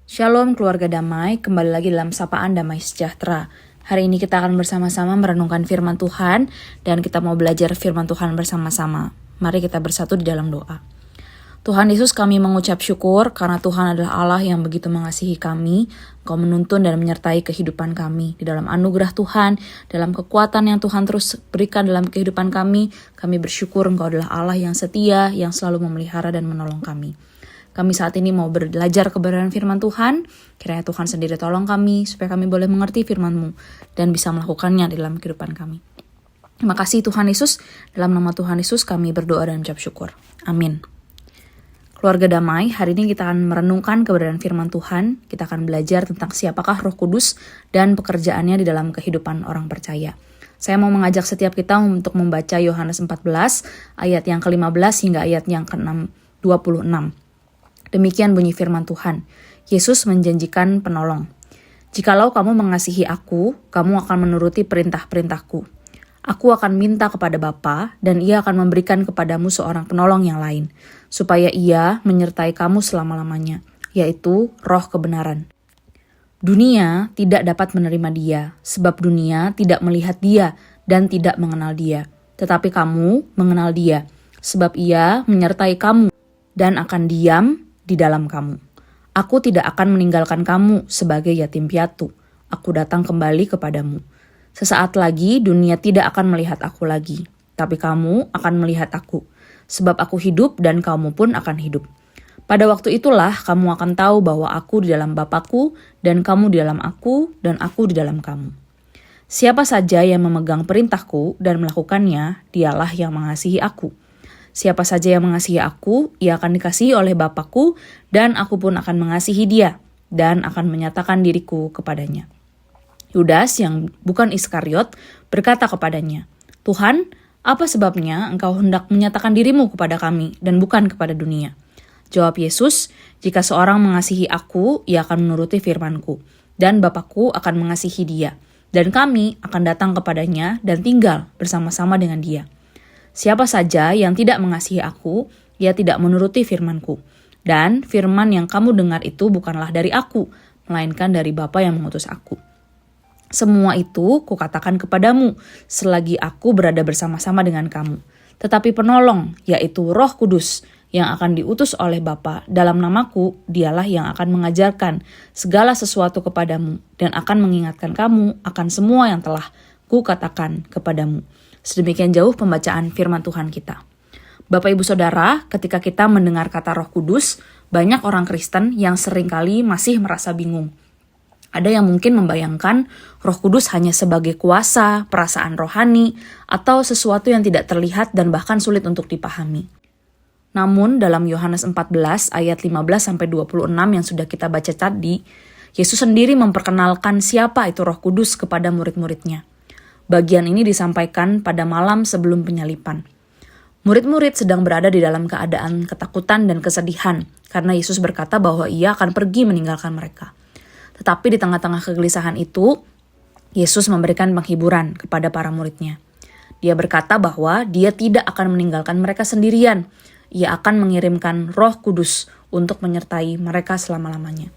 Shalom keluarga damai, kembali lagi dalam Sapaan Damai Sejahtera. Hari ini kita akan bersama-sama merenungkan firman Tuhan dan kita mau belajar firman Tuhan bersama-sama. Mari kita bersatu di dalam doa. Tuhan Yesus, kami mengucap syukur karena Tuhan adalah Allah yang begitu mengasihi kami. Engkau menuntun dan menyertai kehidupan kami. Di dalam anugerah Tuhan, dalam kekuatan yang Tuhan terus berikan dalam kehidupan kami bersyukur Engkau adalah Allah yang setia, yang selalu memelihara dan menolong kami. Kami saat ini mau belajar kebenaran firman Tuhan. Kiranya Tuhan sendiri tolong kami supaya kami boleh mengerti firman-Mu dan bisa melakukannya dalam kehidupan kami. Terima kasih Tuhan Yesus. Dalam nama Tuhan Yesus kami berdoa dan mengucap syukur. Amin. Keluarga damai, hari ini kita akan merenungkan kebenaran firman Tuhan. Kita akan belajar tentang siapakah Roh Kudus dan pekerjaannya di dalam kehidupan orang percaya. Saya mau mengajak setiap kita untuk membaca Yohanes 14 ayat yang ke-15 hingga ayat yang ke-26. Demikian bunyi firman Tuhan. Yesus menjanjikan penolong. Jikalau kamu mengasihi aku, kamu akan menuruti perintah-perintahku. Aku akan minta kepada Bapa, dan ia akan memberikan kepadamu seorang penolong yang lain, supaya ia menyertai kamu selama-lamanya, yaitu Roh kebenaran. Dunia tidak dapat menerima dia, sebab dunia tidak melihat dia dan tidak mengenal dia. Tetapi kamu mengenal dia, sebab ia menyertai kamu dan akan diam di dalam kamu. Aku tidak akan meninggalkan kamu sebagai yatim piatu. Aku datang kembali kepadamu. Sesaat lagi dunia tidak akan melihat aku lagi, tapi kamu akan melihat aku. Sebab aku hidup dan kamu pun akan hidup. Pada waktu itulah kamu akan tahu bahwa aku di dalam Bapa-Ku dan kamu di dalam aku dan aku di dalam kamu. Siapa saja yang memegang perintahku dan melakukannya, dialah yang mengasihi aku. Siapa saja yang mengasihi aku, ia akan dikasihi oleh Bapa-Ku, dan aku pun akan mengasihi dia, dan akan menyatakan diriku kepadanya. Yudas yang bukan Iskariot berkata kepadanya, Tuhan, apa sebabnya engkau hendak menyatakan dirimu kepada kami, dan bukan kepada dunia? Jawab Yesus, jika seorang mengasihi aku, ia akan menuruti firman-Ku, dan Bapa-Ku akan mengasihi dia, dan kami akan datang kepadanya dan tinggal bersama-sama dengan dia. Siapa saja yang tidak mengasihi aku, ia tidak menuruti firman-Ku. Dan firman yang kamu dengar itu bukanlah dari aku, melainkan dari Bapa yang mengutus aku. Semua itu kukatakan kepadamu, selagi aku berada bersama-sama dengan kamu. Tetapi penolong, yaitu Roh Kudus, yang akan diutus oleh Bapa dalam namaku, dialah yang akan mengajarkan segala sesuatu kepadamu, dan akan mengingatkan kamu akan semua yang telah kukatakan kepadamu. Sedemikian jauh pembacaan firman Tuhan kita. Bapak Ibu Saudara, ketika kita mendengar kata Roh Kudus, banyak orang Kristen yang seringkali masih merasa bingung. Ada yang mungkin membayangkan Roh Kudus hanya sebagai kuasa, perasaan rohani, atau sesuatu yang tidak terlihat dan bahkan sulit untuk dipahami. Namun dalam Yohanes 14 ayat 15-26 yang sudah kita baca tadi, Yesus sendiri memperkenalkan siapa itu Roh Kudus kepada murid-muridnya. Bagian ini disampaikan pada malam sebelum penyalipan. Murid-murid sedang berada di dalam keadaan ketakutan dan kesedihan karena Yesus berkata bahwa ia akan pergi meninggalkan mereka. Tetapi di tengah-tengah kegelisahan itu, Yesus memberikan penghiburan kepada para muridnya. Dia berkata bahwa dia tidak akan meninggalkan mereka sendirian. Ia akan mengirimkan Roh Kudus untuk menyertai mereka selama-lamanya.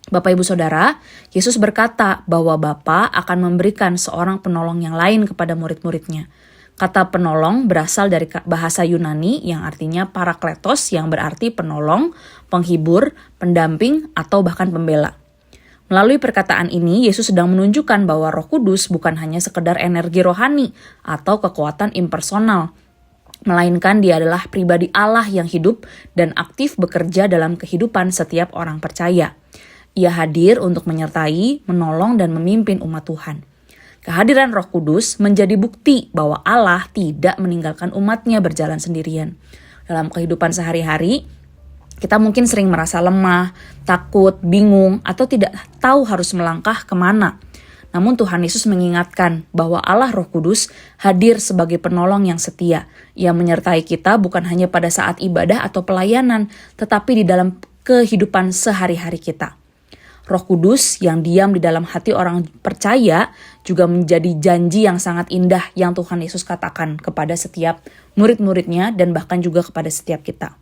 Bapak Ibu Saudara, Yesus berkata bahwa Bapa akan memberikan seorang penolong yang lain kepada murid-muridnya. Kata penolong berasal dari bahasa Yunani yang artinya parakletos, yang berarti penolong, penghibur, pendamping, atau bahkan pembela. Melalui perkataan ini, Yesus sedang menunjukkan bahwa Roh Kudus bukan hanya sekedar energi rohani atau kekuatan impersonal, melainkan dia adalah pribadi Allah yang hidup dan aktif bekerja dalam kehidupan setiap orang percaya. Ia hadir untuk menyertai, menolong, dan memimpin umat Tuhan. Kehadiran Roh Kudus menjadi bukti bahwa Allah tidak meninggalkan umatnya berjalan sendirian. Dalam kehidupan sehari-hari, kita mungkin sering merasa lemah, takut, bingung, atau tidak tahu harus melangkah kemana. Namun Tuhan Yesus mengingatkan bahwa Allah Roh Kudus hadir sebagai penolong yang setia. Ia menyertai kita bukan hanya pada saat ibadah atau pelayanan, tetapi di dalam kehidupan sehari-hari kita. Roh Kudus yang diam di dalam hati orang percaya juga menjadi janji yang sangat indah yang Tuhan Yesus katakan kepada setiap murid-muridnya dan bahkan juga kepada setiap kita.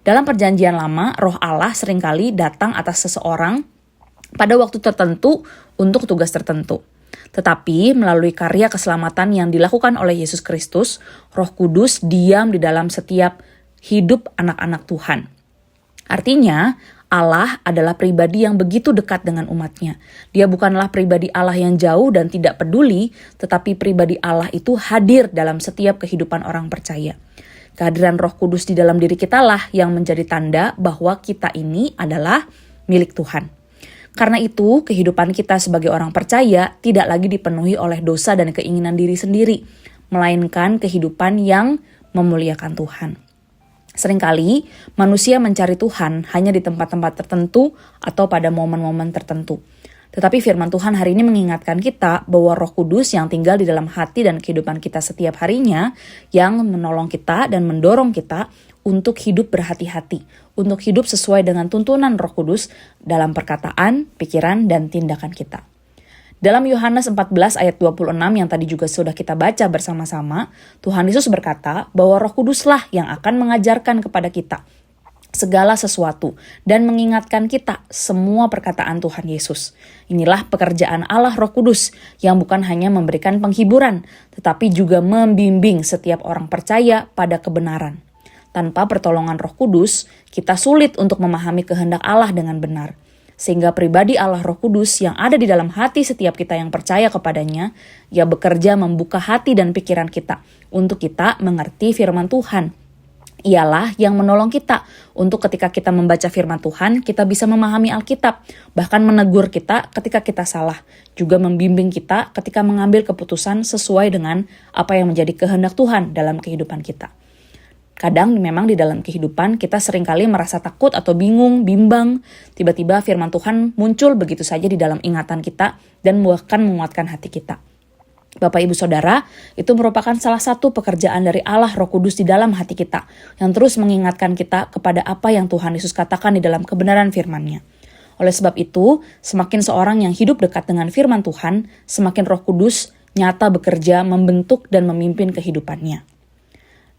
Dalam perjanjian lama, roh Allah seringkali datang atas seseorang pada waktu tertentu untuk tugas tertentu. Tetapi melalui karya keselamatan yang dilakukan oleh Yesus Kristus, Roh Kudus diam di dalam setiap hidup anak-anak Tuhan. Artinya, Allah adalah pribadi yang begitu dekat dengan umatnya. Dia bukanlah pribadi Allah yang jauh dan tidak peduli, tetapi pribadi Allah itu hadir dalam setiap kehidupan orang percaya. Kehadiran Roh Kudus di dalam diri kita lah yang menjadi tanda bahwa kita ini adalah milik Tuhan. Karena itu, kehidupan kita sebagai orang percaya tidak lagi dipenuhi oleh dosa dan keinginan diri sendiri, melainkan kehidupan yang memuliakan Tuhan. Seringkali manusia mencari Tuhan hanya di tempat-tempat tertentu atau pada momen-momen tertentu. Tetapi firman Tuhan hari ini mengingatkan kita bahwa Roh Kudus yang tinggal di dalam hati dan kehidupan kita setiap harinya yang menolong kita dan mendorong kita untuk hidup berhati-hati, untuk hidup sesuai dengan tuntunan Roh Kudus dalam perkataan, pikiran, dan tindakan kita. Dalam Yohanes 14 ayat 26 yang tadi juga sudah kita baca bersama-sama, Tuhan Yesus berkata bahwa Roh Kuduslah yang akan mengajarkan kepada kita segala sesuatu dan mengingatkan kita semua perkataan Tuhan Yesus. Inilah pekerjaan Allah Roh Kudus yang bukan hanya memberikan penghiburan, tetapi juga membimbing setiap orang percaya pada kebenaran. Tanpa pertolongan Roh Kudus, kita sulit untuk memahami kehendak Allah dengan benar. Sehingga pribadi Allah Roh Kudus yang ada di dalam hati setiap kita yang percaya kepadanya, ia bekerja membuka hati dan pikiran kita untuk kita mengerti firman Tuhan. Ialah yang menolong kita untuk ketika kita membaca firman Tuhan, kita bisa memahami Alkitab, bahkan menegur kita ketika kita salah, juga membimbing kita ketika mengambil keputusan sesuai dengan apa yang menjadi kehendak Tuhan dalam kehidupan kita. Kadang memang di dalam kehidupan kita seringkali merasa takut atau bingung, bimbang. Tiba-tiba firman Tuhan muncul begitu saja di dalam ingatan kita dan bahkan menguatkan hati kita. Bapak Ibu Saudara, itu merupakan salah satu pekerjaan dari Allah Roh Kudus di dalam hati kita yang terus mengingatkan kita kepada apa yang Tuhan Yesus katakan di dalam kebenaran firman-Nya. Oleh sebab itu, semakin seorang yang hidup dekat dengan firman Tuhan, semakin Roh Kudus nyata bekerja membentuk dan memimpin kehidupannya.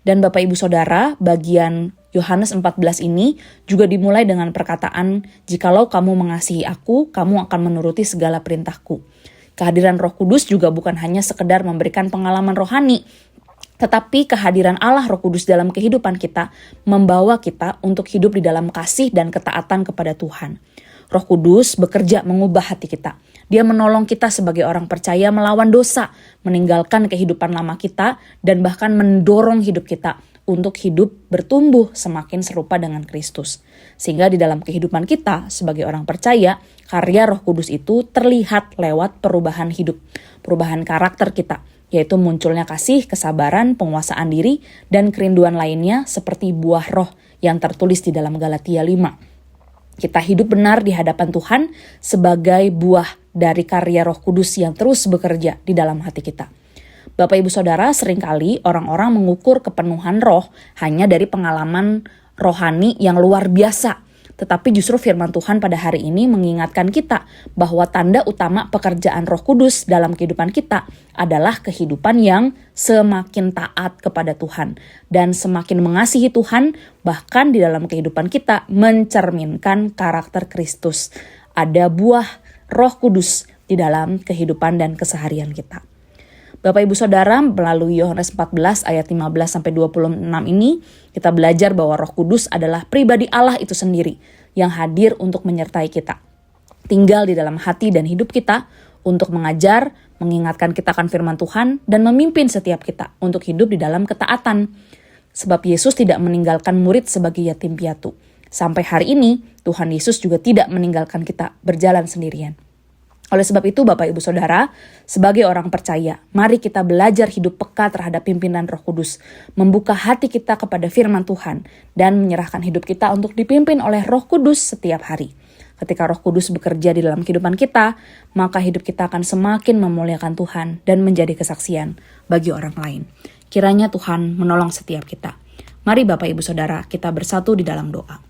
Dan Bapak Ibu Saudara, bagian Yohanes 14 ini juga dimulai dengan perkataan, "Jikalau kamu mengasihi aku, kamu akan menuruti segala perintahku." Kehadiran Roh Kudus juga bukan hanya sekedar memberikan pengalaman rohani, tetapi kehadiran Allah Roh Kudus dalam kehidupan kita membawa kita untuk hidup di dalam kasih dan ketaatan kepada Tuhan. Roh Kudus bekerja mengubah hati kita. Dia menolong kita sebagai orang percaya melawan dosa, meninggalkan kehidupan lama kita, dan bahkan mendorong hidup kita untuk hidup bertumbuh semakin serupa dengan Kristus. Sehingga di dalam kehidupan kita sebagai orang percaya, karya Roh Kudus itu terlihat lewat perubahan hidup, perubahan karakter kita, yaitu munculnya kasih, kesabaran, penguasaan diri, dan kerinduan lainnya seperti buah roh yang tertulis di dalam Galatia 5. Kita hidup benar di hadapan Tuhan sebagai buah dari karya Roh Kudus yang terus bekerja di dalam hati kita. Bapak Ibu Saudara, seringkali orang-orang mengukur kepenuhan roh hanya dari pengalaman rohani yang luar biasa. Tetapi justru firman Tuhan pada hari ini mengingatkan kita bahwa tanda utama pekerjaan Roh Kudus dalam kehidupan kita adalah kehidupan yang semakin taat kepada Tuhan dan semakin mengasihi Tuhan, bahkan di dalam kehidupan kita mencerminkan karakter Kristus. Ada buah Roh Kudus di dalam kehidupan dan keseharian kita. Bapak Ibu Saudara, melalui Yohanes 14 ayat 15-26 ini, kita belajar bahwa Roh Kudus adalah pribadi Allah itu sendiri yang hadir untuk menyertai kita. Tinggal di dalam hati dan hidup kita untuk mengajar, mengingatkan kita akan firman Tuhan, dan memimpin setiap kita untuk hidup di dalam ketaatan. Sebab Yesus tidak meninggalkan murid sebagai yatim piatu. Sampai hari ini, Tuhan Yesus juga tidak meninggalkan kita berjalan sendirian. Oleh sebab itu, Bapak Ibu Saudara, sebagai orang percaya, mari kita belajar hidup peka terhadap pimpinan Roh Kudus, membuka hati kita kepada firman Tuhan, dan menyerahkan hidup kita untuk dipimpin oleh Roh Kudus setiap hari. Ketika Roh Kudus bekerja di dalam kehidupan kita, maka hidup kita akan semakin memuliakan Tuhan dan menjadi kesaksian bagi orang lain. Kiranya Tuhan menolong setiap kita. Mari Bapak Ibu Saudara, kita bersatu di dalam doa.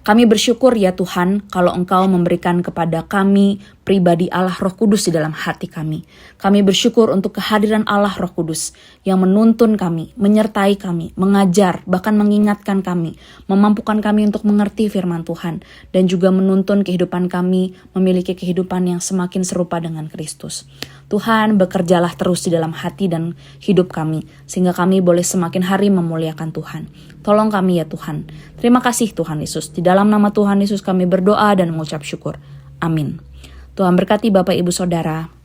Kami bersyukur ya Tuhan kalau Engkau memberikan kepada kami pribadi Allah Roh Kudus di dalam hati kami. Kami bersyukur untuk kehadiran Allah Roh Kudus yang menuntun kami, menyertai kami, mengajar, bahkan mengingatkan kami, memampukan kami untuk mengerti firman Tuhan, dan juga menuntun kehidupan kami memiliki kehidupan yang semakin serupa dengan Kristus. Tuhan, bekerjalah terus di dalam hati dan hidup kami, sehingga kami boleh semakin hari memuliakan Tuhan. Tolong kami ya Tuhan. Terima kasih Tuhan Yesus. Di dalam nama Tuhan Yesus kami berdoa dan mengucap syukur. Amin. Tuhan berkati Bapak Ibu Saudara.